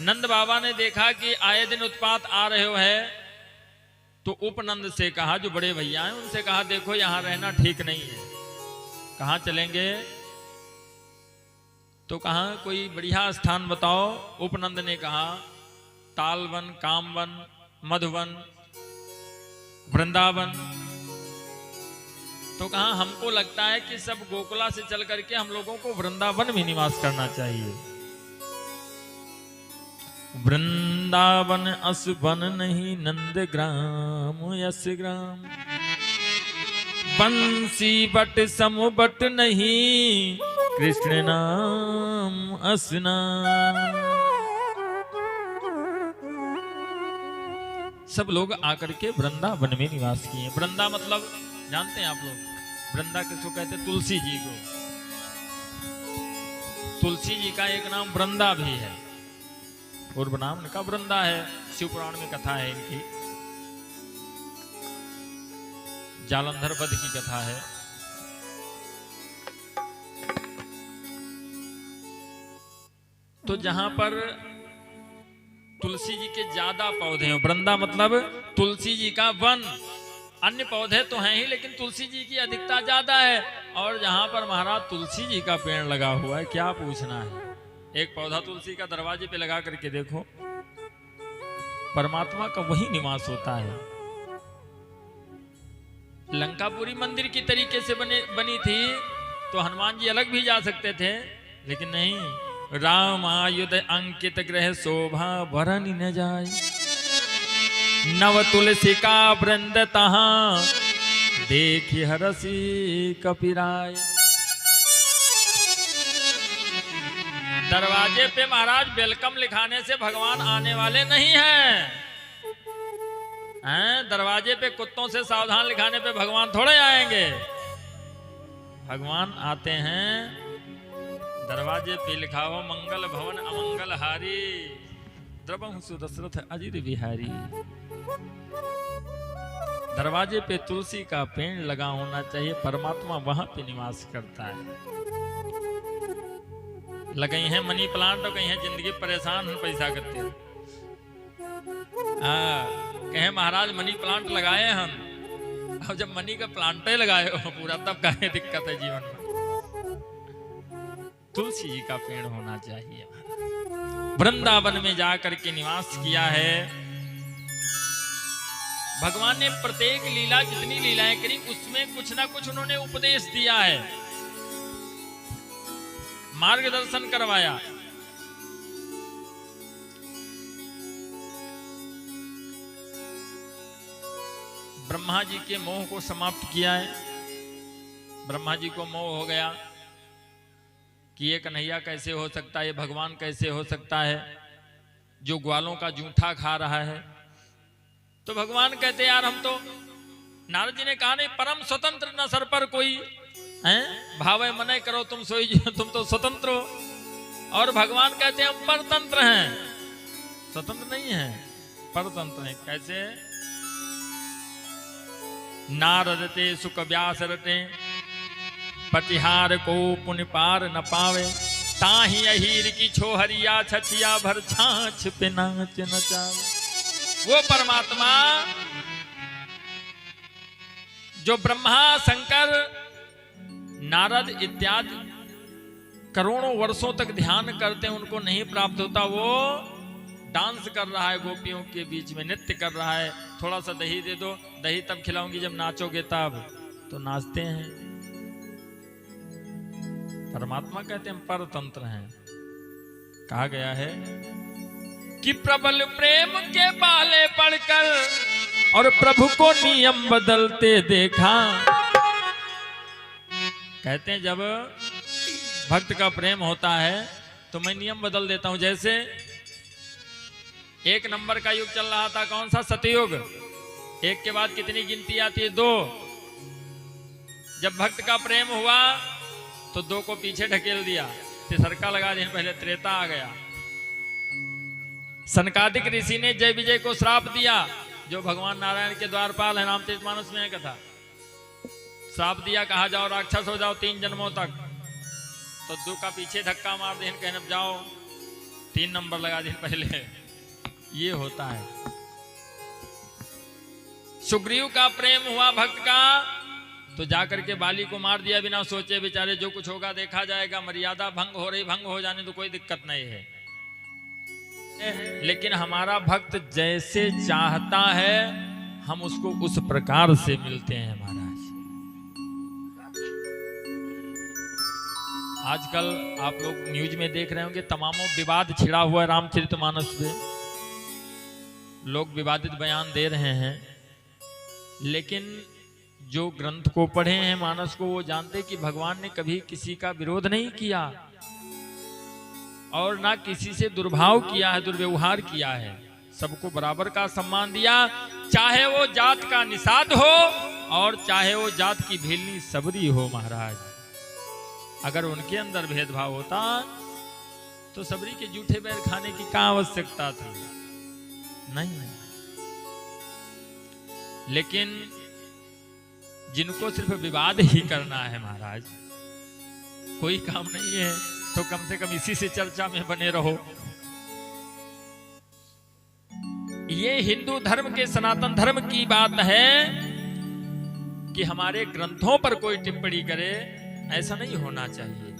नंद बाबा ने देखा कि आए दिन उत्पात आ रहे हो है, तो उपनंद से कहा, जो बड़े भैया हैं उनसे कहा, देखो यहां रहना ठीक नहीं है, कहां चलेंगे? तो कहा कोई बढ़िया स्थान बताओ। उपनंद ने कहा तालवन, कामवन, मधुवन, वृंदावन। तो कहा हमको लगता है कि सब गोकुला से चल करके हम लोगों को वृंदावन में निवास करना चाहिए। वृंदावन अस वन नहीं, नंद ग्राम यस ग्राम। बंसी बट सम बट नहीं, कृष्ण नाम अस नाम। सब लोग आकर के वृंदावन में निवास किए। वृंदा मतलब जानते हैं आप लोग? वृंदा किसको कहते? तुलसी जी को। तुलसी जी का एक नाम वृंदा भी है, पूर्व नाम इनका वृंदा है। शिव पुराण में कथा है इनकी, जालंधर वध की कथा है। तो जहां पर तुलसी जी के ज्यादा पौधे हैं, वृंदा मतलब तुलसी जी का वन। अन्य पौधे तो हैं ही, लेकिन तुलसी जी की अधिकता ज्यादा है। और जहां पर महाराज तुलसी जी का पेड़ लगा हुआ है, क्या पूछना है। एक पौधा तुलसी का दरवाजे पे लगा करके देखो, परमात्मा का वही निवास होता है। लंकापुरी मंदिर की तरीके से बनी थी, तो हनुमान जी अलग भी जा सकते थे, लेकिन नहीं। राम आयुध अंकित ग्रह शोभा भरन न जाय, नव तुलसी का वृंद तहां देखी हरसी कपिराय। दरवाजे पे महाराज वेलकम लिखाने से भगवान आने वाले नहीं हैं। दरवाजे पे कुत्तों से सावधान लिखाने पे भगवान थोड़े आएंगे। भगवान आते हैं, दरवाजे पे लिखा हो मंगल भवन अमंगल हारी, द्रवहु सुदशरथ अजिर बिहारी। दरवाजे पे तुलसी का पेड़ लगा होना चाहिए, परमात्मा वहां पे निवास करता है। लगे हैं मनी प्लांट, तो कहीं है जिंदगी परेशान हम पैसा करते हैं। कहे महाराज मनी प्लांट लगाए हम, और जब मनी का प्लांट ही लगाए हो पूरा, तब कहे दिक्कत है जीवन में। तुलसी जी का पेड़ होना चाहिए। वृंदावन में जाकर के निवास किया है। भगवान ने प्रत्येक लीला, जितनी लीलाएं करी, उसमें कुछ ना कुछ उन्होंने उपदेश दिया है, मार्गदर्शन करवाया। ब्रह्मा जी के मोह को समाप्त किया है। ब्रह्मा जी को मोह हो गया कि ये कन्हैया कैसे हो सकता है, ये भगवान कैसे हो सकता है जो ग्वालों का जूठा खा रहा है। तो भगवान कहते यार हम तो, नारद जी ने कहा नहीं, परम स्वतंत्र न सर पर कोई है, भावे मने करो तुम सोई, तुम तो स्वतंत्र हो। और भगवान कहते हैं हम परतंत्र हैं, स्वतंत्र नहीं है, परतंत्र हैं। कैसे? नारदते सुख व्यास रटे, पतिहार को पुण्य पार न पावे, ताही अहीर की छोहरिया छछिया भर छाछ पे नाच नचावे। वो परमात्मा जो ब्रह्मा, शंकर, नारद इत्यादि करोड़ों वर्षों तक ध्यान करते हैं, उनको नहीं प्राप्त होता, वो डांस कर रहा है गोपियों के बीच में, नृत्य कर रहा है। थोड़ा सा दही दे दो, दही तब खिलाऊंगी जब नाचोगे तब, तो नाचते हैं। परमात्मा कहते हैं परतंत्र हैं। कहा गया है कि प्रबल प्रेम के बाले पड़कर और प्रभु को नियम बदलते देखा। कहते हैं जब भक्त का प्रेम होता है तो मैं नियम बदल देता हूं। जैसे एक नंबर का युग चल रहा था, कौन सा? सतयुग। एक के बाद कितनी गिनती आती है? 2। जब भक्त का प्रेम हुआ तो 2 को पीछे ढकेल दिया, तिसरका लगा दिया, पहले त्रेता आ गया। सनकादिक ऋषि ने जय विजय को श्राप दिया, जो भगवान नारायण के द्वारपाल है, रामचरितमानस में है कथा। श्राप दिया, कहा जाओ राक्षस हो जाओ 3 जन्मों तक। तो 2 का पीछे धक्का मार दे, कहने जाओ 3 नंबर लगा दिए पहले। ये होता है। सुग्रीव का प्रेम हुआ भक्त का, तो जाकर के बाली को मार दिया बिना सोचे। बेचारे जो कुछ होगा देखा जाएगा, मर्यादा भंग हो रही, भंग हो जाने तो कोई दिक्कत नहीं है। लेकिन हमारा भक्त जैसे चाहता है हम उसको उस प्रकार से मिलते हैं महाराज। आजकल आप लोग न्यूज में देख रहे होंगे, तमामों विवाद छिड़ा हुआ है रामचरितमानस पे। लोग विवादित बयान दे रहे हैं, लेकिन जो ग्रंथ को पढ़े हैं मानस को, वो जानते कि भगवान ने कभी किसी का विरोध नहीं किया और ना किसी से दुर्भाव किया है, दुर्व्यवहार किया है। सबको बराबर का सम्मान दिया, चाहे वो जात का निषाद हो और चाहे वो जात की भीलनी सबरी हो महाराज। अगर उनके अंदर भेदभाव होता तो सबरी के जूठे बैर खाने की क्या आवश्यकता थी? नहीं। लेकिन जिनको सिर्फ विवाद ही करना है महाराज, कोई काम नहीं है, तो कम से कम इसी से चर्चा में बने रहो। ये हिंदू धर्म के, सनातन धर्म की बात है कि हमारे ग्रंथों पर कोई टिप्पणी करे, ऐसा नहीं होना चाहिए।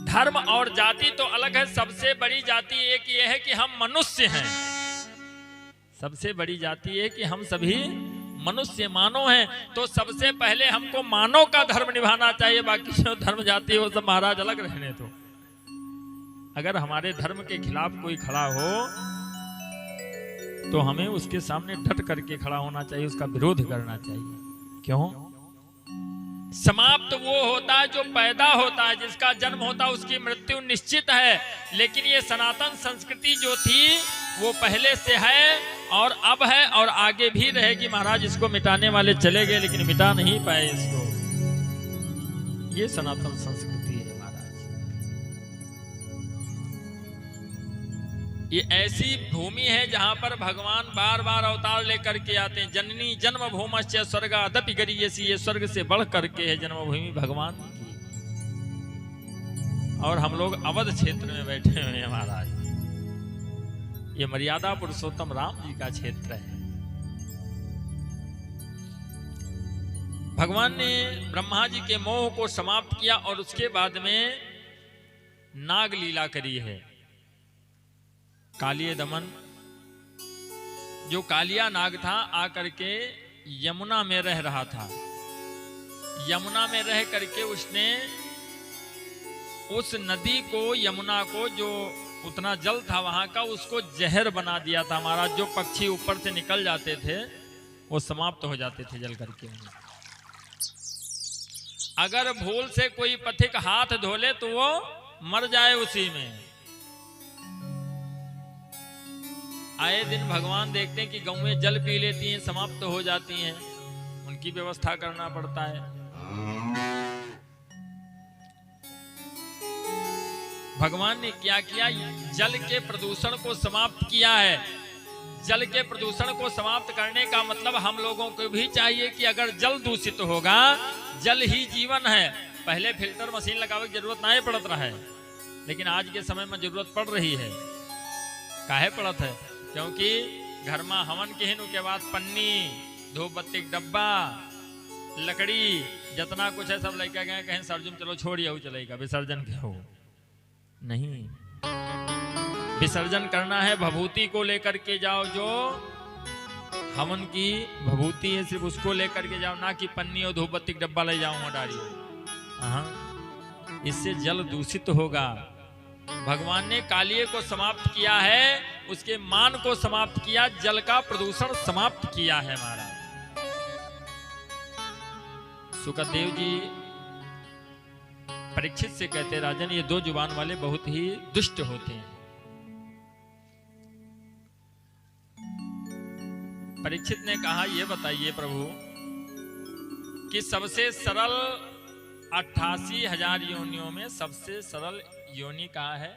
धर्म और जाति तो अलग है, सबसे बड़ी जाति एक ये है कि हम मनुष्य हैं। सबसे बड़ी जाति है कि हम सभी मनुष्य मानव हैं, तो सबसे पहले हमको मानव का धर्म निभाना चाहिए। बाकी जो धर्म जाति है वो सब महाराज अलग रहने दो। अगर हमारे धर्म के खिलाफ कोई खड़ा हो तो हमें उसके सामने डट करके खड़ा होना चाहिए, उसका विरोध करना चाहिए। क्यों? समाप्त वो होता है जो पैदा होता है, जिसका जन्म होता है उसकी मृत्यु निश्चित है। लेकिन ये सनातन संस्कृति जो थी वो पहले से है और अब है और आगे भी रहेगी महाराज। इसको मिटाने वाले चले गए लेकिन मिटा नहीं पाए इसको। ये सनातन संस्कृति है महाराज। ये ऐसी भूमि है जहां पर भगवान बार बार अवतार लेकर के आते हैं। जननी जन्म भूमश्च स्वर्गादपि गरीयसी, ये स्वर्ग से बढ़ करके है जन्मभूमि भगवान की। और हम लोग अवध क्षेत्र में बैठे हुए हैं महाराज। ये मर्यादा पुरुषोत्तम राम जी का क्षेत्र है। भगवान ने ब्रह्मा जी के मोह को समाप्त किया और उसके बाद में नाग लीला करी है। कालिय दमन, जो कालिया नाग था, आकर के यमुना में रह रहा था। यमुना में रह करके उसने उस नदी को, यमुना को, जो उतना जल था वहां का, उसको जहर बना दिया था महाराज। जो पक्षी ऊपर से निकल जाते थे वो समाप्त हो जाते थे जल करके। अगर भूल से कोई पथिक हाथ धो ले तो वो मर जाए उसी में। आए दिन भगवान देखते हैं कि गौएं जल पी लेती हैं, समाप्त हो जाती हैं, उनकी व्यवस्था करना पड़ता है। भगवान ने क्या किया? जल के प्रदूषण को समाप्त किया है। जल के प्रदूषण को समाप्त करने का मतलब हम लोगों को भी चाहिए कि अगर जल दूषित होगा, जल ही जीवन है। पहले फिल्टर मशीन लगावे की जरूरत नहीं पड़त रहा है, लेकिन आज के समय में जरूरत पड़ रही है। काहे पड़त है? क्योंकि घर में हवन के हिन के बाद पन्नी, धूप बत्ती डब्बा, लकड़ी, जितना कुछ है सब लेके गए। कहीं सर्जन चलो छोड़िए चलेगा, विसर्जन के हो नहीं। विसर्जन करना है भभूति को लेकर के जाओ, जो हवन की भभूति है सिर्फ उसको लेकर के जाओ, ना कि पन्नी और धूप बत्ती डब्बा ले जाओ मोटारी। इससे जल दूषित होगा। भगवान ने कालिये को समाप्त किया है, उसके मान को समाप्त किया, जल का प्रदूषण समाप्त किया है महाराज। सुखदेव जी परीक्षित से कहते, राजन ये 2 जुबान वाले बहुत ही दुष्ट होते हैं। परीक्षित ने कहा, ये बताइए प्रभु कि सबसे सरल 88,000 योनियों में सबसे सरल योनि कहा है?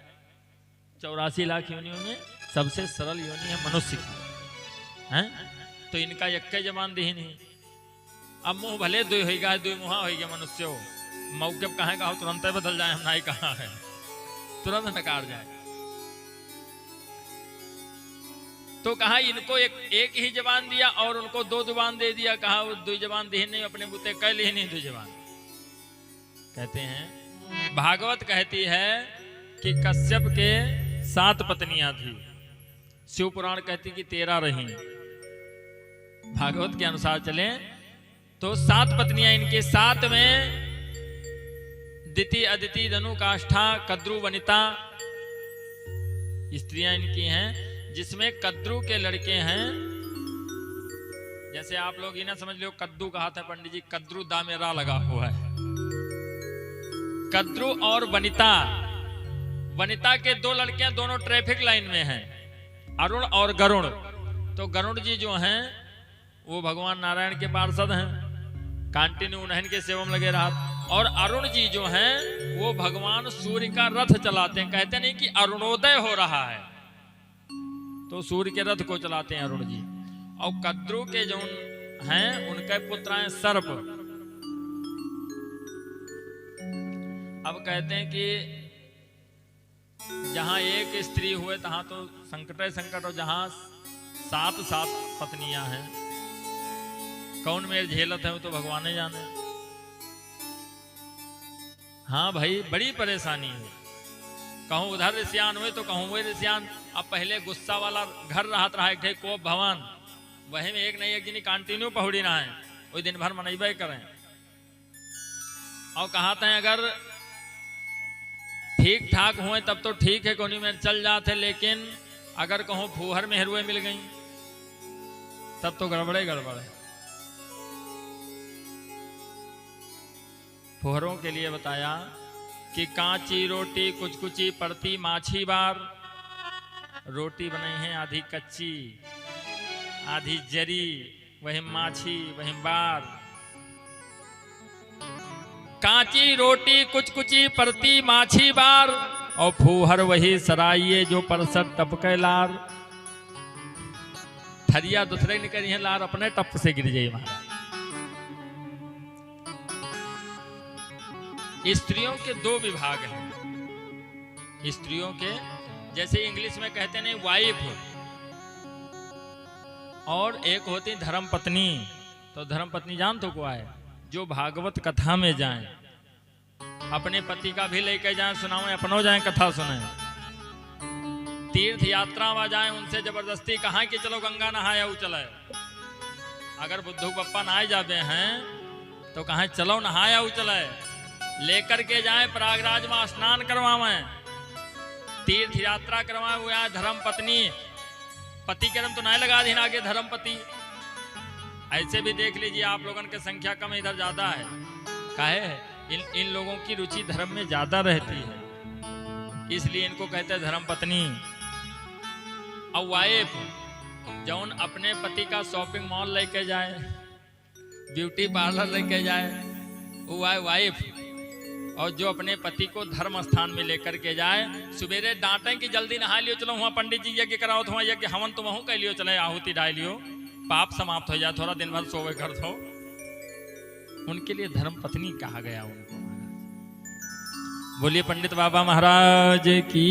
84 लाख योनियों में सबसे सरल योनि है मनुष्य की, हैं? तो इनका यक्के जबान दी नहीं। अब मुंह भले 2 होगा, 2 मुहा होगा मनुष्य हो, मौके पर कहाँ कहा तुरंत ही बदल जाए, हम ना ही कहा है, तुरंत नकार जाए। तो कहा इनको एक ही जबान दिया और उनको 2 जुबान दे दिया। कहा वो 2 जबान दी नहीं, अपने बुते कह ली नहीं 2 जबान। कहते हैं भागवत कहती है कि कश्यप के 7 पत्नियां थी, शिव पुराण कहती कि 13 रही। भागवत के अनुसार चले तो 7 पत्नियां इनके, 7 में दिति, अदिति, धनु, काष्ठा, कद्रु, वनिता स्त्रियां इनकी हैं, जिसमें कद्रु के लड़के हैं। जैसे आप लोग इन्हें समझ लो कद्दू कहा था पंडित जी, कद्रु दा में रा लगा हुआ है। कद्रु और वनिता, वनिता के 2 लड़कियां दोनों ट्रैफिक लाइन में हैं, अरुण और गरुण। तो गरुण जी जो हैं वो भगवान नारायण के पार्षद हैं, कंटिन्यू उन्हीं के सेवा में लगे रहा। और अरुण जी जो हैं वो भगवान सूर्य का रथ चलाते हैं। कहते नहीं कि अरुणोदय हो रहा है तो सूर्य के रथ को चलाते हैं अरुण जी। और कद्रु के जो हैं उनके पुत्र हैं सर्प। अब कहते हैं कि जहां एक स्त्री हुए तहां तो संकट है संकट, और जहां 7 पत्नियां हैं, कौन मेरे झेलत है वो तो भगवान ही जाने। हाँ भाई बड़ी परेशानी है, कहूँ उधर ऋषियान हुए तो कहूँ वही ऋषियान। अब पहले गुस्सा वाला घर रहा एक थे कोप भवन, वही में एक नहीं एक जिनी कंटिन्यू पहुड़ी ना है, वही दिन भर मनैबे करें। और कहते हैं अगर ठीक ठाक हुए तब तो ठीक है, कोनी में चल जाते, लेकिन अगर कहूँ फूहर में हेरुए मिल गई तब तो गड़बड़े गड़बड़ है। फुहरों के लिए बताया कि कांची रोटी कुचकुची पड़ती माछी बार। रोटी बनाई है आधी कच्ची आधी जरी, वही माछी वही बार। कांची रोटी कुचकुची पड़ती माछी बार, और फूहर वही सराइये जो परसत टपके लार। ठरिया दूसरे निकली है लार, अपने टप से गिर जाये महाराज। स्त्रियों के 2 विभाग हैं। स्त्रियों के जैसे इंग्लिश में कहते नहीं वाइफ, और एक होती धर्म पत्नी। तो धर्म पत्नी जान तो को है जो भागवत कथा में जाएं, अपने पति का भी लेके जाएं, सुनाओ अपनो जाएं कथा सुने। तीर्थ यात्रा में जाएं, उनसे जबरदस्ती कहा कि चलो गंगा नहाया वो चले। अगर बुद्धू पप्पा नहाए जाते हैं तो कहा चलो नहाया वो चले, लेकर के जाए प्रयागराज में स्नान करवाएं, तीर्थ यात्रा करवाएं। वो यहाँ धर्म पत्नी, पति के रंग तो नहीं लगा दी आगे धर्म पति। ऐसे भी देख लीजिए आप लोगों की संख्या कम इधर ज्यादा है, काहे इन लोगों की रुचि धर्म में ज्यादा रहती है, इसलिए इनको कहते हैं धर्म पत्नी। और वाइफ जौन अपने पति का शॉपिंग मॉल लेके जाए, ब्यूटी पार्लर लेके जाए, वो है वाइफ। और जो अपने पति को धर्म स्थान में लेकर के जाए, सवेरे डांटे कि जल्दी नहा लियो, चलो वहां पंडित जी यज्ञ कराओ, तो यज्ञ हवन तो वहां कह लियो, चले आहुति डाल लियो, पाप समाप्त हो जाए, थोड़ा दिन भर सोवे कर दो। उनके लिए धर्म पत्नी कहा गया उनको। बोलिए पंडित बाबा महाराज की।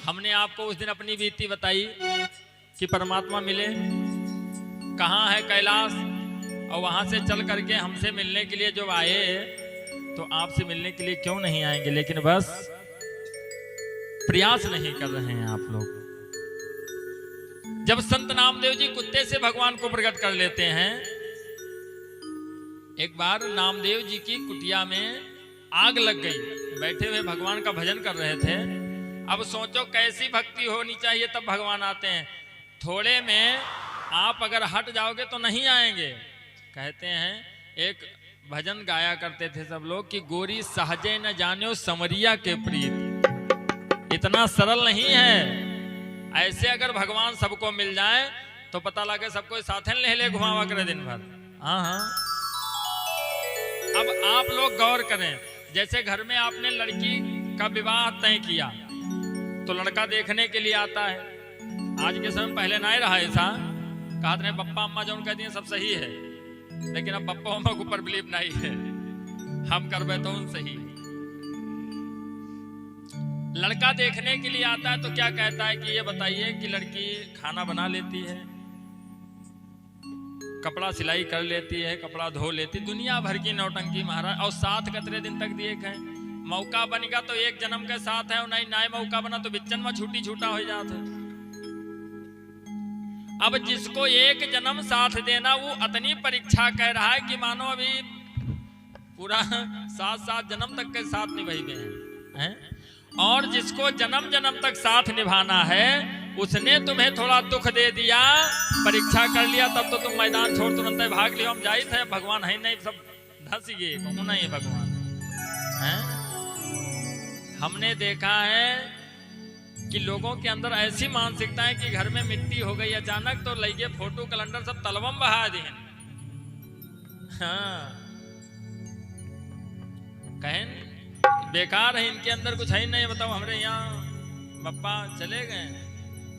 हमने आपको उस दिन अपनी बीती बताई कि परमात्मा मिले, कहाँ है कैलाश, और वहां से चल करके हमसे मिलने के लिए जो आए, तो आपसे मिलने के लिए क्यों नहीं आएंगे, लेकिन बस प्रयास नहीं कर रहे हैं आप लोग। जब संत नामदेव जी कुत्ते से भगवान को प्रकट कर लेते हैं, एक बार नामदेव जी की कुटिया में आग लग गई, बैठे हुए भगवान का भजन कर रहे थे। अब सोचो कैसी भक्ति होनी चाहिए तब भगवान आते हैं। थोड़े में आप अगर हट जाओगे तो नहीं आएंगे। कहते हैं एक भजन गाया करते थे सब लोग कि गोरी सहजे न जान्यो समरिया के प्रीत। इतना सरल नहीं है। ऐसे अगर भगवान सबको मिल जाए तो पता लगे सबको साथे ले ले घुमावा करे दिन भर। हाँ, अब आप लोग गौर करें, जैसे घर में आपने लड़की का विवाह तय किया तो लड़का देखने के लिए आता है। आज के समय पहले नहीं रहा ऐसा, कहा बप्पा अम्मा जो कह दिए सब सही है, लेकिन अब पप्पा अम्मा के ऊपर बिलीव नहीं है। हम करबे तो उन सही। लड़का देखने के लिए आता है तो क्या कहता है कि ये बताइए कि लड़की खाना बना लेती है, कपड़ा सिलाई कर लेती है, कपड़ा धो लेती, दुनिया भर की नौटंकी महाराज। और साथ कतरे दिन तक दिए है, मौका बनेगा तो एक जन्म के साथ है, और नहीं नाय मौका बना तो बिचन में छूटी छूटा हो जाता है। अब जिसको एक जन्म साथ देना वो अतनी परीक्षा कह रहा है कि मानो अभी पूरा 7 जन्म तक के साथ निभाए हैं। और जिसको जन्म जन्म तक साथ निभाना है उसने तुम्हें थोड़ा दुख दे दिया, परीक्षा कर लिया, तब तो तुम मैदान छोड़ तुरंत भाग लियो। हम जाए थे, भगवान है नहीं, सब धस गए, कहूँ नहीं भगवान है। हमने देखा है कि लोगों के अंदर ऐसी मानसिकता है कि घर में मिट्टी हो गई अचानक तो लइए फोटो कैलेंडर सब तलवम बहा दें। हाँ, कहें बेकार है, इनके अंदर कुछ है नहीं। बताओ हमारे यहाँ पप्पा चले गए,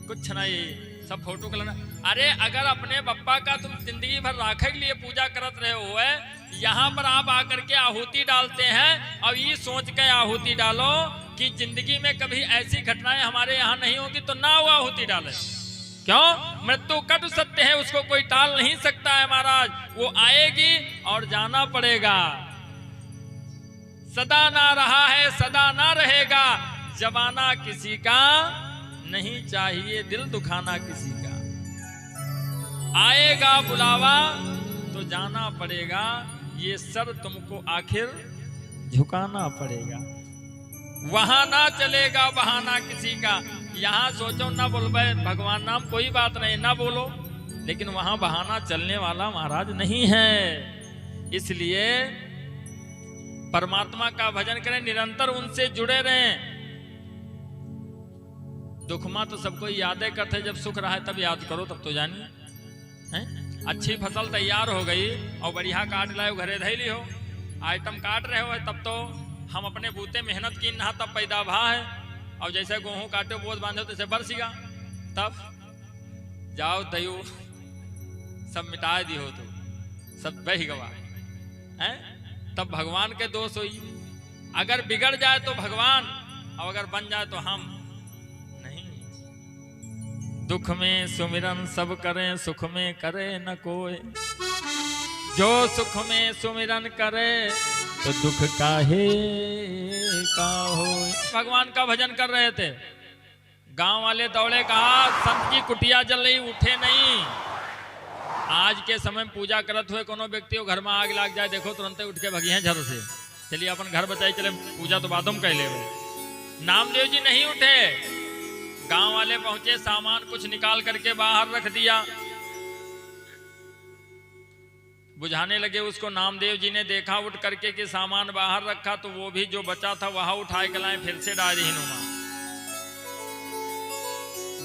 कुछ नहीं, सब फोटो कैलेंडर। अरे अगर अपने पप्पा का तुम जिंदगी भर राखे के लिए पूजा करत रहे हो है, यहाँ पर आप आकर के आहुति डालते हैं और ये सोच के आहुति डालो कि जिंदगी में कभी ऐसी घटनाएं हमारे यहाँ नहीं होगी तो ना वो आहुति डाले। क्यों? मृत्यु कट सत्य है, उसको कोई टाल नहीं सकता है महाराज। वो आएगी और जाना पड़ेगा। सदा ना रहा है, सदा ना रहेगा, जमाना किसी का नहीं चाहिए, दिल दुखाना किसी का। आएगा बुलावा तो जाना पड़ेगा, ये सर तुमको आखिर झुकाना पड़ेगा। वहां ना चलेगा बहाना किसी का। यहाँ सोचो ना बोल भाई भगवान नाम कोई बात नहीं, ना बोलो, लेकिन वहां बहाना चलने वाला महाराज नहीं है। इसलिए परमात्मा का भजन करें, निरंतर उनसे जुड़े रहें। दुखमा तो सबको यादें करते, जब सुख रहा है तब याद करो, तब तो जानिए। अच्छी फसल तैयार हो गई और बढ़िया काट लाए घरे धैली हो, आइटम काट रहे हो, तब तो हम अपने बूते मेहनत की ना, तब पैदा भा है। और जैसे गेहूं काटे बोझ बांधे हो तैसे बरसीगा, तब जाओ दयु सब मिटा दी हो तो सब बह गवा है। तब भगवान के दोष हुई। अगर बिगड़ जाए तो भगवान, और अगर बन जाए तो हम नहीं। दुख में सुमिरन सब करें, सुख में करे न कोई। जो सुख में सुमिरन करे तो दुख काहे का हो। भगवान का भजन कर रहे थे, गांव वाले दौड़े, कहा संत की कुटिया जल रही, उठे नहीं। आज के समय में पूजा करत हुए कोनो व्यक्ति को घर में आग लग जाए, देखो तुरंत उठ के भगी हैं झर से, चलिए अपन घर बचाई, चले पूजा तो बादम कह ले। नामदेव जी नहीं उठे, गांव वाले पहुंचे, सामान कुछ निकाल करके बाहर रख दिया, बुझाने लगे उसको। नामदेव जी ने देखा उठ करके कि सामान बाहर रखा, तो वो भी जो बचा था वहां उठाए के लाए, फिर से डाल हिनुमा।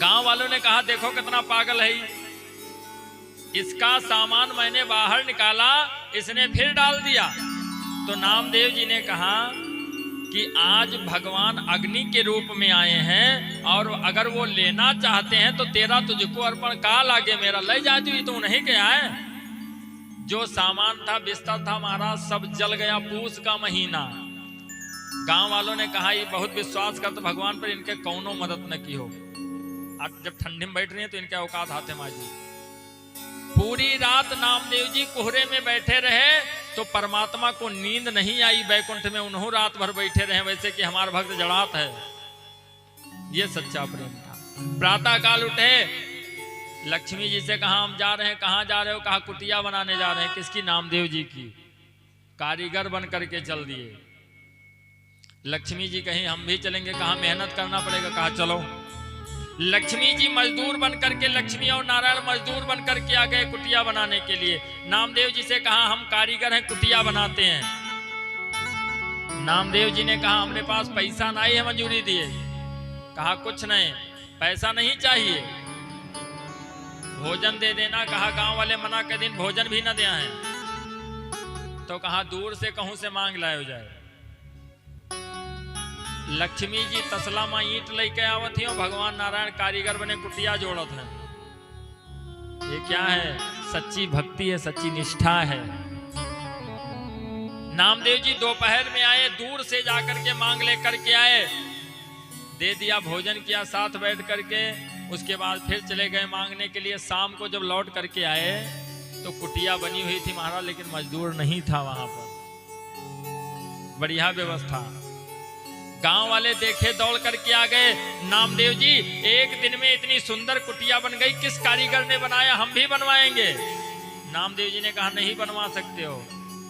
गांव वालों ने कहा देखो कितना पागल है, इसका सामान मैंने बाहर निकाला, इसने फिर डाल दिया। तो नामदेव जी ने कहा कि आज भगवान अग्नि के रूप में आए हैं, और अगर वो लेना चाहते हैं तो तेरा तुझको अर्पण का लागे, मेरा ले जाती हुई तो नहीं गया है। जो सामान था, बिस्तर था महाराज, सब जल गया। पूस का महीना। गांव वालों ने कहा ये बहुत विश्वास करते भगवान पर, इनके कौनो मदद न की हो। आज जब ठंडी में बैठ रही है तो इनके औकात हाथे माजी। पूरी रात नामदेव जी कोहरे में बैठे रहे तो परमात्मा को नींद नहीं आई बैकुंठ में, उन्हों रात भर बैठे रहे वैसे कि हमारा भक्त जड़ात है। ये सच्चा प्रेम था। प्रातः काल उठे, लक्ष्मी जी से कहा हम जा रहे हैं। कहाँ जा रहे हो? कहा कुटिया बनाने जा रहे हैं। किसकी? नामदेव जी की। कारीगर बन करके चल दिए। लक्ष्मी जी कहीं हम भी चलेंगे, कहा मेहनत करना पड़ेगा, कहा चलो। लक्ष्मी जी मजदूर बन करके, लक्ष्मी और नारायण मजदूर बन करके आ गए कुटिया बनाने के लिए। नामदेव जी से कहा हम कारीगर हैं, कुटिया बनाते हैं। नामदेव जी ने कहा हमरे पास पैसा नहीं है मंजूरी दिए। कहा कुछ नहीं, पैसा नहीं चाहिए, भोजन दे देना। कहा गांव वाले मना के दिन भोजन भी न दिया है। तो कहा दूर से कहूं से मांग लायो जाए। लक्ष्मी जी तसला में ईंट लेके आवत ही, भगवान नारायण कारीगर बने कुटिया जोड़त है। ये क्या है? सच्ची भक्ति है, सच्ची निष्ठा है। नामदेव जी दोपहर में आए, दूर से जाकर के मांग लेकर के आए, दे दिया, भोजन किया साथ बैठ करके। उसके बाद फिर चले गए मांगने के लिए। शाम को जब लौट करके आए तो कुटिया बनी हुई थी महाराज, लेकिन मजदूर नहीं था वहां पर। बढ़िया व्यवस्था। गांव वाले देखे, दौड़ करके आ गए, नामदेव जी एक दिन में इतनी सुंदर कुटिया बन गई, किस कारीगर ने बनाया, हम भी बनवाएंगे। नामदेव जी ने कहा नहीं बनवा सकते हो।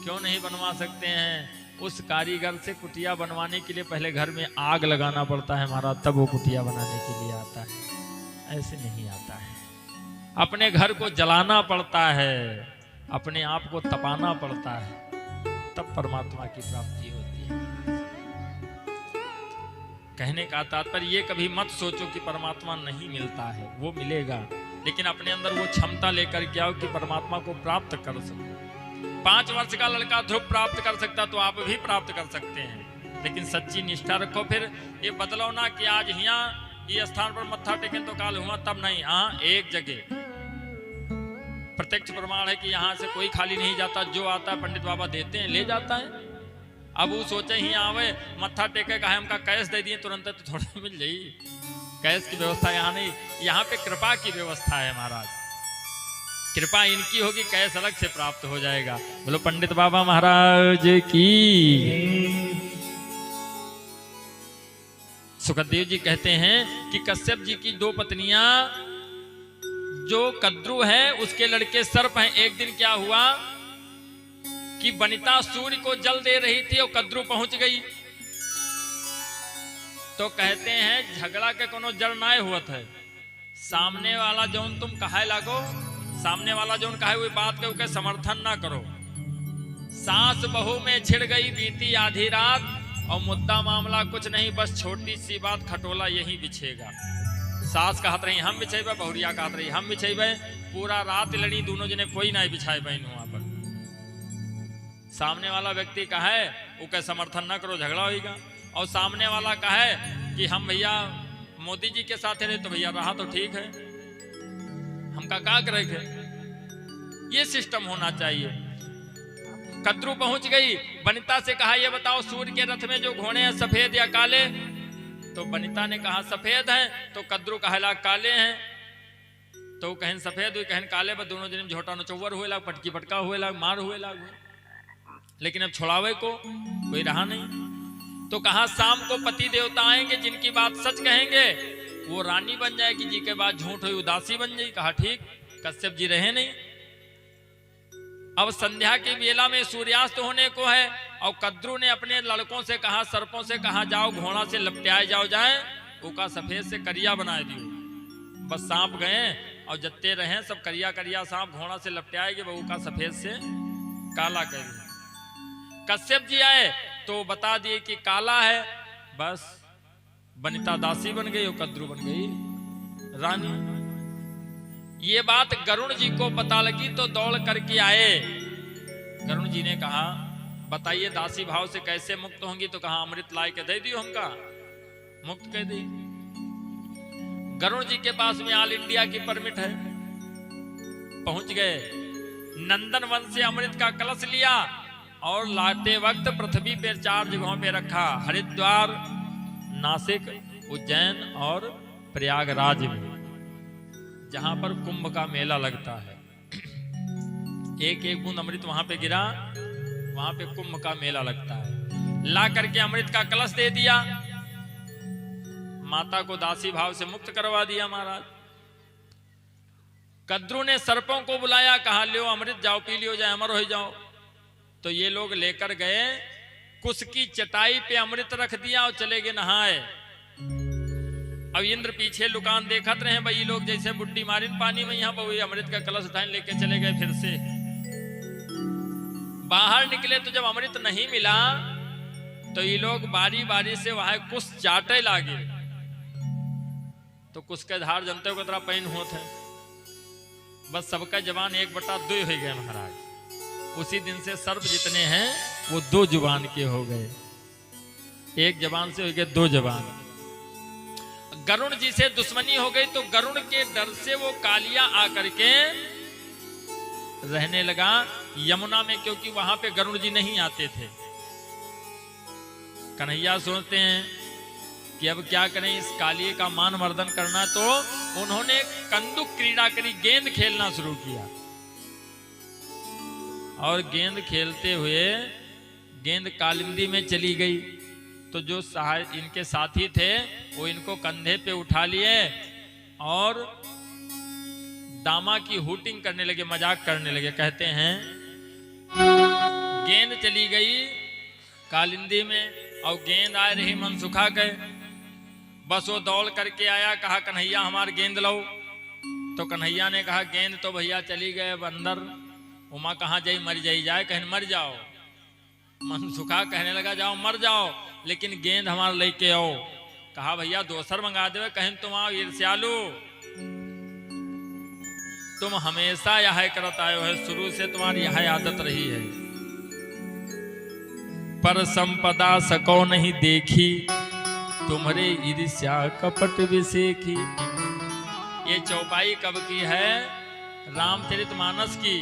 क्यों नहीं बनवा सकते हैं? उस कारीगर से कुटिया बनवाने के लिए पहले घर में आग लगाना पड़ता है महाराज, तब वो कुटिया बनाने के लिए आता है, ऐसे नहीं आता है। अपने घर को जलाना पड़ता है, अपने आप को तपाना पड़ता है, तब परमात्मा की प्राप्ति होती है। कहने का तात्पर्य ये कभी मत सोचो कि परमात्मा नहीं मिलता है, वो मिलेगा, लेकिन अपने अंदर वो क्षमता लेकर के आओ कि परमात्मा को प्राप्त कर सको। 5 वर्ष का लड़का ध्रुव प्राप्त कर सकता तो आप भी प्राप्त कर सकते हैं, लेकिन सच्ची निष्ठा रखो। फिर ये बदलो ना कि आज यहाँ ये स्थान पर मत्था टेकन तो काल हुआ, तब नहीं। हाँ, एक जगह प्रत्यक्ष प्रमाण है कि यहाँ से कोई खाली नहीं जाता, जो आता है पंडित बाबा देते हैं, ले जाता है। अब वो सोचे ही आवे मत्था टेके का हमका कैश दे दिए तुरंत, तो थोड़ा मिल जाई। कैश की व्यवस्था यहाँ नहीं, यहाँ पे कृपा की व्यवस्था है महाराज। कृपा इनकी होगी, कैश अलग से प्राप्त हो जाएगा। बोलो पंडित बाबा महाराज की। सुखदेव जी कहते हैं कि कश्यप जी की 2 पत्नियां, जो कद्रु है उसके लड़के सर्प हैं। एक दिन क्या हुआ कि वनिता सूर्य को जल दे रही थी और कद्रु पहुंच गई। तो कहते हैं झगड़ा के कोनो जड़ ना हुआ था, सामने वाला जौन तुम कहे लागो, सामने वाला जौन कहे वही बात के समर्थन ना करो। सास बहू में छिड़ गई बीती आधी रात, और मुद्दा मामला कुछ नहीं, बस छोटी सी बात, खटोला यही बिछेगा। सास कहत रही हम बिछेबे, बहुरिया कहत रही हम बिछेबे, पूरा रात लड़ी दोनों जने, कोई नहीं बिछाए बहन वहां पर। सामने वाला व्यक्ति कहे उसके समर्थन ना करो, झगड़ा होगा। और सामने वाला कहे कि हम भैया मोदी जी के साथ रहे, तो भैया रहा तो ठीक है, हमका का करेंगे। ये सिस्टम होना चाहिए। कद्रु पहुंच गई, वनिता से कहा ये बताओ सूर्य के रथ में जो घोड़े हैं सफेद या काले? तो वनिता ने कहा सफेद हैं, तो कद्रु कहला काले हैं। तो कहन सफेद हुई, कहन काले, पर दोनों जन झोटा नचौवर हुए लाग, पटकी पटका हुए लाग, मार हुए लाग। लेकिन अब छुड़ावे को कोई रहा नहीं। तो कहा शाम को पति देवता आएंगे, जिनकी बात सच कहेंगे वो रानी बन जाएगी, जी के बाद झूठ हुई उदासी बन जाएगी। कहा ठीक। कश्यप जी रहे नहीं। अब संध्या की बेला में सूर्यास्त होने को है, और कद्रु ने अपने लड़कों से कहा, सर्पों से कहा जाओ घोड़ा से लपटाए जाओ जाए, उका सफेद से करिया बना दियो। बस सांप गए और जत्ते रहे सब करिया करिया सांप घोड़ा से लपटाएंगे, वो का सफेद से काला कर दिया। कश्यप जी आए तो बता दिए कि काला है, बस वनिता दासी बन गई और कद्रु बन गई रानी। ये बात गरुण जी को पता लगी तो दौड़ करके आए। गरुण जी ने कहा बताइए दासी भाव से कैसे मुक्त होंगी? तो कहा अमृत लाए के दे दियो, हमका मुक्त कर दी। गरुण जी के पास में ऑल इंडिया की परमिट है। पहुंच गए, नंदन वन से अमृत का कलश लिया और लाते वक्त पृथ्वी पर 4 जगहों पे रखा, हरिद्वार, नासिक, उज्जैन और प्रयागराज में, जहां पर कुंभ का मेला लगता है। एक एक बूंद अमृत वहां पे गिरा, वहां पे कुंभ का मेला लगता है। ला करके अमृत का कलश दे दिया, माता को दासी भाव से मुक्त करवा दिया महाराज। कद्रु ने सर्पों को बुलाया, कहा लियो अमृत, जाओ पी लियो, जाए अमर हो जाओ। तो ये लोग लेकर गए, कुश की चटाई पे अमृत रख दिया और चले गए नहाए। अब इंद्र पीछे लुकान देखत रहे, भाई लोग जैसे बुड्डी मारिन पानी में, यहाँ पर अमृत का कलश उठाए लेके चले गए। फिर से बाहर निकले तो जब अमृत नहीं मिला तो ये लोग बारी बारी से वहां कुश चाटे लागे। तो कुश के धार जनते को तरह पैन होते हैं, बस सबका जवान 1/2 हो गए महाराज। उसी दिन से सर्प जितने हैं वो 2 जुबान के हो गए, 1 जबान से हो गए 2 जबान। गरुण जी से दुश्मनी हो गई तो गरुण के डर से वो कालिया आकर के रहने लगा यमुना में, क्योंकि वहां पे गरुड़ जी नहीं आते थे। कन्हैया सोचते हैं कि अब क्या करें, इस कालिए का मान मर्दन करना, तो उन्होंने कंदुक क्रीड़ा करी, गेंद खेलना शुरू किया। और गेंद खेलते हुए गेंद कालिंदी में चली गई, तो जो इनके साथी थे वो इनको कंधे पे उठा लिए और दामा की हुटिंग करने लगे, मजाक करने लगे। कहते हैं गेंद चली गई कालिंदी में और गेंद आ रही मनसुखा के, बस वो दौड़ करके आया, कहा कन्हैया हमार गेंद लो। तो कन्हैया ने कहा गेंद तो भैया चली गए अंदर, उमा कहाँ जाई, मर जाई जाए, कहीं मर जाओ। मनसुखा कहने लगा जाओ मर जाओ, लेकिन गेंद हमारा लेके आओ। कहा भैया दोसर मंगा दे, कहीं तुम आओ ईर्ष्यालु, तुम हमेशा यह करत आयो है, शुरू से तुम्हारी यह आदत रही है। पर संपदा सको नहीं देखी, तुम्हारे ईर्ष्या कपट विसेखी। ये चौपाई कब की है? रामचरितमानस की।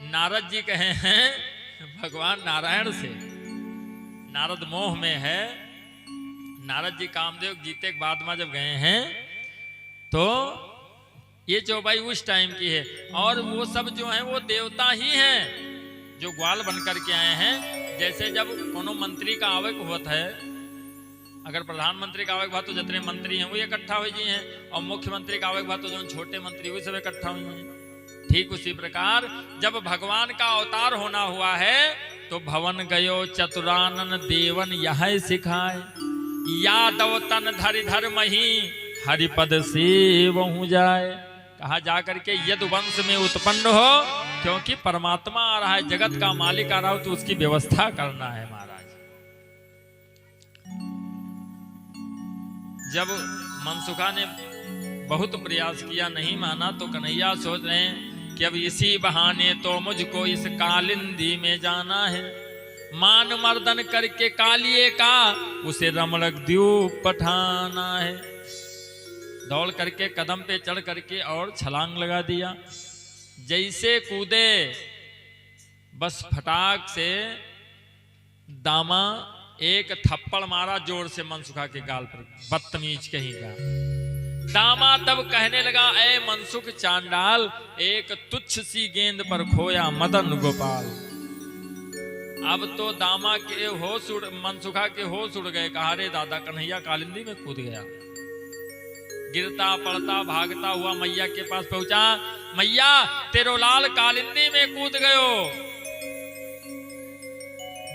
नारद जी कहे हैं भगवान नारायण से, नारद मोह में है। नारद जी कामदेव गीते के बाद में जब गए हैं तो ये चौपाई उस टाइम की है। और वो सब जो है वो देवता ही हैं जो ग्वाल बन करके आए हैं। जैसे जब कोनो मंत्री का आवक होता है, अगर प्रधानमंत्री का आवक भाव तो जितने मंत्री हैं वो इकट्ठा हो जी हैं, और मुख्यमंत्री का आवक भाव तो जो छोटे मंत्री वो सब इकट्ठा हुए हैं। ठीक उसी प्रकार जब भगवान का अवतार होना हुआ है तो भवन गयो चतुरानन देवन यह सिखाए, यादव तन धरि धर मही हरिपद से वहु जाए। कहा जाकर के यदुवंश में उत्पन्न हो, क्योंकि परमात्मा आ रहा है, जगत का मालिक आ रहा हो, तो उसकी व्यवस्था करना है महाराज। जब मनसुखा ने बहुत प्रयास किया, नहीं माना, तो कन्हैया सोच रहे हैं कि अब इसी बहाने तो मुझको इस कालिंदी में जाना है, मान मर्दन करके कालिए का उसे रमणक द्वीप पठाना है। दौड़ करके कदम पे चढ़ करके और छलांग लगा दिया। जैसे कूदे बस फटाक से दामा एक थप्पड़ मारा जोर से मनसुखा के गाल पर, बदतमीज कहीं का। दामा तब कहने लगा ए मनसुख चांडाल, एक तुच्छ सी गेंद पर खोया मदन गोपाल। अब तो दामा के होश उड़, मनसुखा के होश उड़ गए। कहा रे दादा, कन्हैया कालिंदी में कूद गया। गिरता पड़ता भागता हुआ मैया के पास पहुंचा। मैया तेरो लाल कालिंदी में कूद गयो।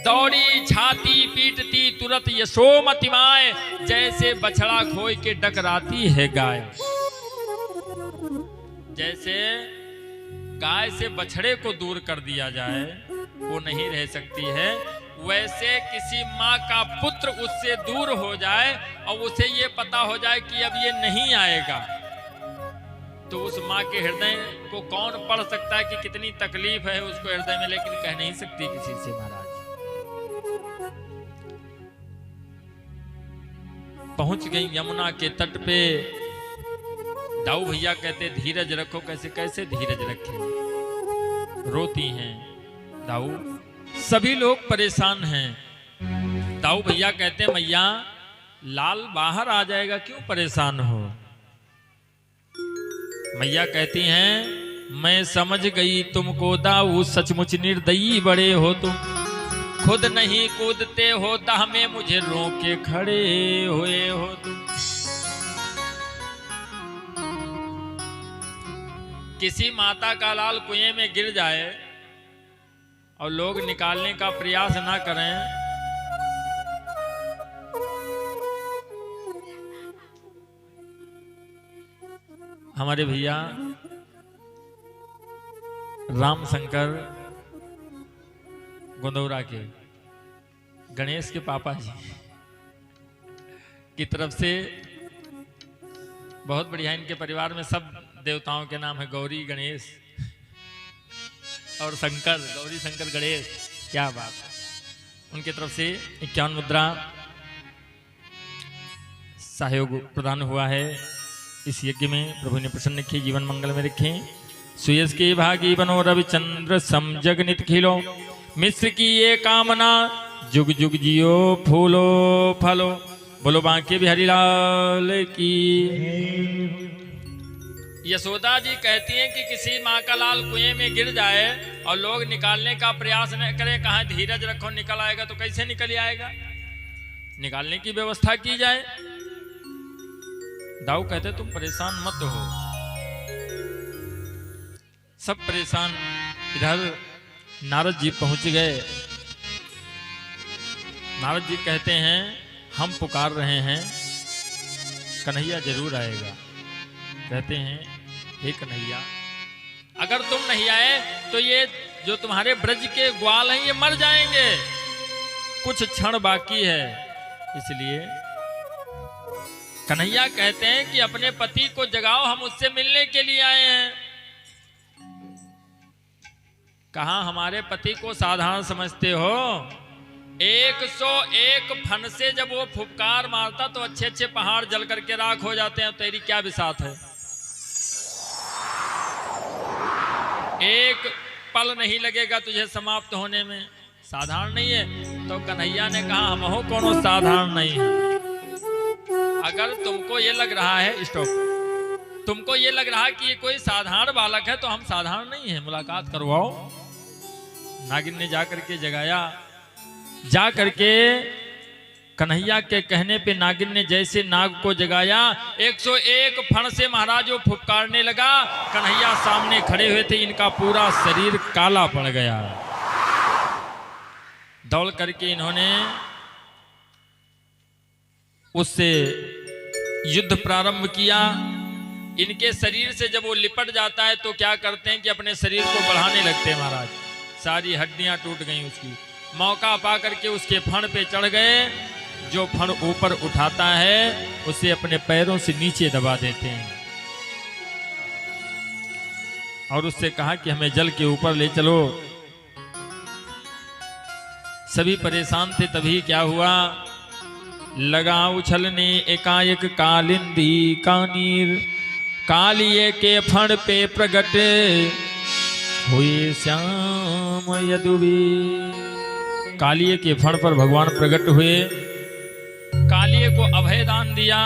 दौड़ी छाती पीटती तुरंत यशोमति माए, जैसे बछड़ा खोई के डकराती है गाय। जैसे गाय से बछड़े को दूर कर दिया जाए, वो नहीं रह सकती है, वैसे किसी माँ का पुत्र उससे दूर हो जाए और उसे ये पता हो जाए कि अब ये नहीं आएगा, तो उस माँ के हृदय को कौन पढ़ सकता है कि कितनी तकलीफ है उसको हृदय में, लेकिन कह नहीं सकती किसी से महाराज। पहुंच गई यमुना के तट पे। दाऊ भैया कहते धीरज रखो। कैसे कैसे धीरज रखे? रोती हैं दाऊ, सभी लोग परेशान हैं। दाऊ भैया कहते मैया लाल बाहर आ जाएगा, क्यों परेशान हो? मैया कहती हैं मैं समझ गई तुमको दाऊ, सचमुच निर्दयी बड़े हो तुम, खुद नहीं कूदते हो दाह में मुझे रोके खड़े हुए हो तुम। किसी माता का लाल कुएं में गिर जाए और लोग निकालने का प्रयास ना करें, हमारे भैया राम शंकर गोंदौरा के गणेश के पापा जी की तरफ से बहुत बढ़िया, इनके परिवार में सब देवताओं के नाम है, गौरी गणेश और शंकर, गौरी शंकर गणेश, क्या बात है। उनके तरफ से 51 मुद्रा सहयोग प्रदान हुआ है इस यज्ञ में। प्रभु ने प्रसन्न रखे, जीवन मंगल में रखें, सुयस के भागी बनो रविचंद्र सम जगनित खिलो। मिस्र की ये कामना जुग जुग जियो फूलो फलो। बोलो बांके बिहारी लाल की। यशोदा जी कहती हैं कि किसी माँ का लाल कुएं में गिर जाए और लोग निकालने का प्रयास न करें, कहाँ धीरज रखो निकल आएगा, तो कैसे निकल आएगा, निकालने की व्यवस्था की जाए। दाऊ कहते तुम परेशान मत हो। सब परेशान। इधर नारद जी पहुंच गए। नारद जी कहते हैं हम पुकार रहे हैं, कन्हैया जरूर आएगा। कहते हैं हे कन्हैया, अगर तुम नहीं आए तो ये जो तुम्हारे ब्रज के ग्वाल हैं ये मर जाएंगे। कुछ क्षण बाकी है, इसलिए कन्हैया कहते हैं कि अपने पति को जगाओ, हम उससे मिलने के लिए आए हैं। कहां हमारे पति को साधारण समझते हो। 101 फन से जब वो फुफकार मारता तो अच्छे अच्छे पहाड़ जल करके राख हो जाते हैं। तेरी क्या बिसात है, एक पल नहीं लगेगा तुझे समाप्त होने में, साधारण नहीं है। तो कन्हैया ने कहा हम हो कोनो साधारण नहीं है। अगर तुमको ये लग रहा है, स्टॉप, तुमको ये लग रहा है कि ये कोई साधारण बालक है तो हम साधारण नहीं है, मुलाकात करवाओ। नागिन ने जाकर के जगाया। जा करके कन्हैया के कहने पे नागिन ने जैसे नाग को जगाया, 101 फण से महाराज वो फुफकारने लगा। कन्हैया सामने खड़े हुए थे, इनका पूरा शरीर काला पड़ गया। दौड़ करके इन्होंने उससे युद्ध प्रारंभ किया। इनके शरीर से जब वो लिपट जाता है तो क्या करते हैं कि अपने शरीर को बढ़ाने लगते हैं महाराज। सारी हड्डियां टूट गई उसकी। मौका पा करके उसके फण पे चढ़ गए। जो फण ऊपर उठाता है उसे अपने पैरों से नीचे दबा देते हैं और उससे कहा कि हमें जल के ऊपर ले चलो। सभी परेशान थे। तभी क्या हुआ, लगा उछलने एकाएक कालिंदी कानीर। कालिए के फण पे प्रगट हुए श्याम यदुवीर। कालिए के फण पर भगवान प्रकट हुए। कालिए को अभय दान दिया।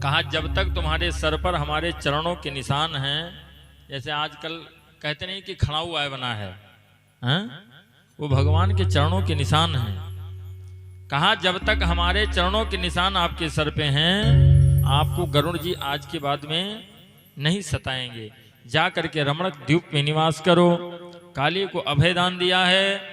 कहा जब तक तुम्हारे सर पर हमारे चरणों के निशान हैं, जैसे आजकल कहते नहीं कि खड़ा हुआ है बना है, वो भगवान के चरणों के निशान हैं। कहा जब तक हमारे चरणों के निशान आपके सर पे हैं, आपको गरुड़ जी आज के बाद में नहीं सताएंगे। जा करके रमणक द्वीप में निवास करो। काली को अभय दान दिया है।